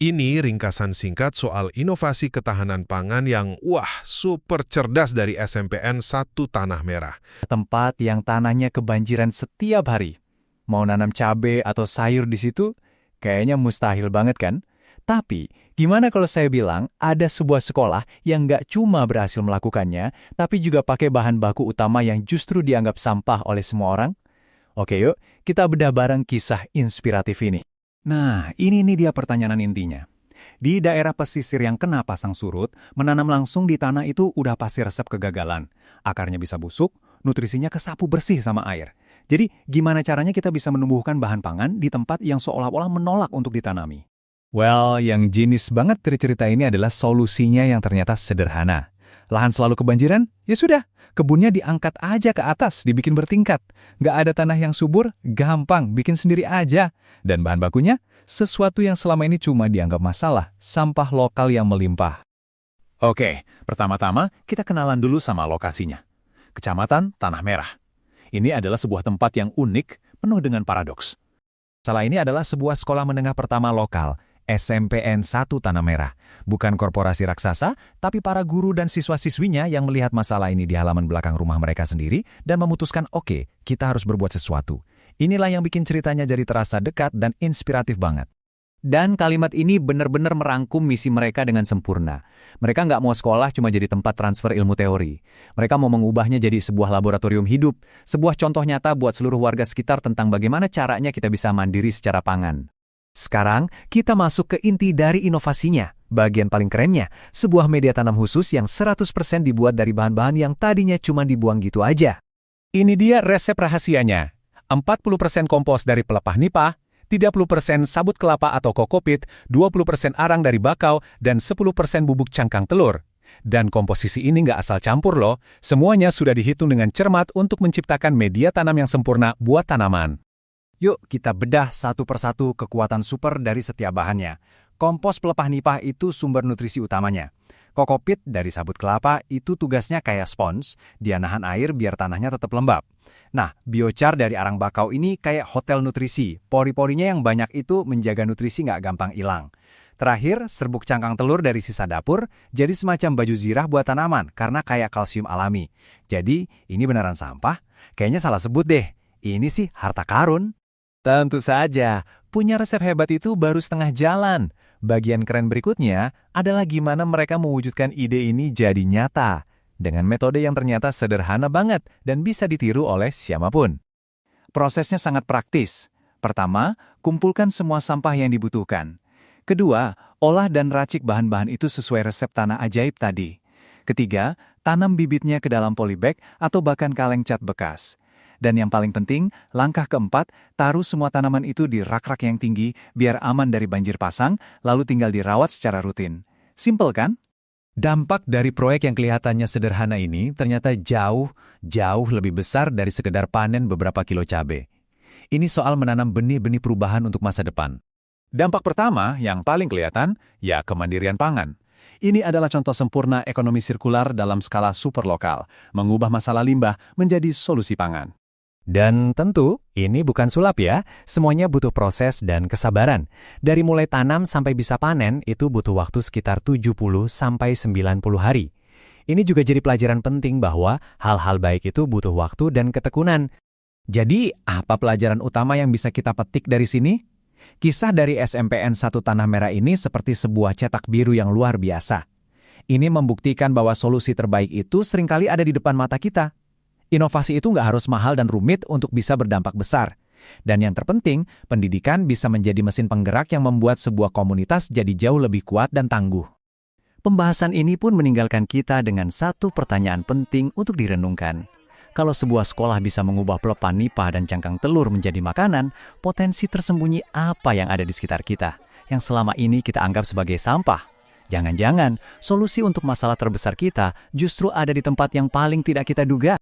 Ini ringkasan singkat soal inovasi ketahanan pangan yang super cerdas dari SMPN 1 Tanah Merah. Tempat yang tanahnya kebanjiran setiap hari. Mau nanam cabai atau sayur di situ? Kayaknya mustahil banget kan? Tapi, gimana kalau saya bilang ada sebuah sekolah yang nggak cuma berhasil melakukannya, tapi juga pakai bahan baku utama yang justru dianggap sampah oleh semua orang? Oke yuk, kita bedah bareng kisah inspiratif ini. Nah, ini nih dia pertanyaan intinya. Di daerah pesisir yang kena pasang surut, menanam langsung di tanah itu udah pasti resep kegagalan. Akarnya bisa busuk, nutrisinya kesapu bersih sama air. Jadi, gimana caranya kita bisa menumbuhkan bahan pangan di tempat yang seolah-olah menolak untuk ditanami? Well, yang jenis banget dari cerita ini adalah solusinya yang ternyata sederhana. Lahan selalu kebanjiran? Ya sudah, kebunnya diangkat aja ke atas, dibikin bertingkat. Nggak ada tanah yang subur? Gampang, bikin sendiri aja. Dan bahan bakunya? Sesuatu yang selama ini cuma dianggap masalah, sampah lokal yang melimpah. Oke, pertama-tama kita kenalan dulu sama lokasinya. Kecamatan Tanah Merah. Ini adalah sebuah tempat yang unik, penuh dengan paradoks. Masalah ini adalah sebuah sekolah menengah pertama lokal, SMPN 1 Tanah Merah. Bukan korporasi raksasa, tapi para guru dan siswa-siswinya yang melihat masalah ini di halaman belakang rumah mereka sendiri dan memutuskan oke, kita harus berbuat sesuatu. Inilah yang bikin ceritanya jadi terasa dekat dan inspiratif banget. Dan kalimat ini benar-benar merangkum misi mereka dengan sempurna. Mereka nggak mau sekolah cuma jadi tempat transfer ilmu teori. Mereka mau mengubahnya jadi sebuah laboratorium hidup, sebuah contoh nyata buat seluruh warga sekitar tentang bagaimana caranya kita bisa mandiri secara pangan. Sekarang, kita masuk ke inti dari inovasinya. Bagian paling kerennya, sebuah media tanam khusus yang 100% dibuat dari bahan-bahan yang tadinya cuma dibuang gitu aja. Ini dia resep rahasianya. 40% kompos dari pelepah nipah, 30% sabut kelapa atau kokopit, 20% arang dari bakau, dan 10% bubuk cangkang telur. Dan komposisi ini nggak asal campur loh, semuanya sudah dihitung dengan cermat untuk menciptakan media tanam yang sempurna buat tanaman. Yuk kita bedah satu persatu kekuatan super dari setiap bahannya. Kompos pelepah nipah itu sumber nutrisi utamanya. Kokopit dari sabut kelapa itu tugasnya kayak spons, dia nahan air biar tanahnya tetap lembab. Nah, biochar dari arang bakau ini kayak hotel nutrisi, pori-porinya yang banyak itu menjaga nutrisi nggak gampang hilang. Terakhir, serbuk cangkang telur dari sisa dapur jadi semacam baju zirah buat tanaman karena kayak kalsium alami. Jadi, ini beneran sampah? Kayaknya salah sebut deh. Ini sih harta karun. Tentu saja, punya resep hebat itu baru setengah jalan. Bagian keren berikutnya adalah gimana mereka mewujudkan ide ini jadi nyata. Dengan metode yang ternyata sederhana banget dan bisa ditiru oleh siapapun. Prosesnya sangat praktis. Pertama, kumpulkan semua sampah yang dibutuhkan. Kedua, olah dan racik bahan-bahan itu sesuai resep tanah ajaib tadi. Ketiga, tanam bibitnya ke dalam polybag atau bahkan kaleng cat bekas. Dan yang paling penting, langkah keempat, taruh semua tanaman itu di rak-rak yang tinggi biar aman dari banjir pasang, lalu tinggal dirawat secara rutin. Simpel kan? Dampak dari proyek yang kelihatannya sederhana ini ternyata jauh lebih besar dari sekedar panen beberapa kilo cabai. Ini soal menanam benih-benih perubahan untuk masa depan. Dampak pertama yang paling kelihatan, ya kemandirian pangan. Ini adalah contoh sempurna ekonomi sirkular dalam skala super lokal, mengubah masalah limbah menjadi solusi pangan. Dan tentu, ini bukan sulap ya, semuanya butuh proses dan kesabaran. Dari mulai tanam sampai bisa panen, itu butuh waktu sekitar 70-90 hari. Ini juga jadi pelajaran penting bahwa hal-hal baik itu butuh waktu dan ketekunan. Jadi, apa pelajaran utama yang bisa kita petik dari sini? Kisah dari SMPN 1 Tanah Merah ini seperti sebuah cetak biru yang luar biasa. Ini membuktikan bahwa solusi terbaik itu seringkali ada di depan mata kita. Inovasi itu nggak harus mahal dan rumit untuk bisa berdampak besar. Dan yang terpenting, pendidikan bisa menjadi mesin penggerak yang membuat sebuah komunitas jadi jauh lebih kuat dan tangguh. Pembahasan ini pun meninggalkan kita dengan satu pertanyaan penting untuk direnungkan. Kalau sebuah sekolah bisa mengubah pelepah nipah dan cangkang telur menjadi makanan, potensi tersembunyi apa yang ada di sekitar kita, yang selama ini kita anggap sebagai sampah? Jangan-jangan, solusi untuk masalah terbesar kita justru ada di tempat yang paling tidak kita duga.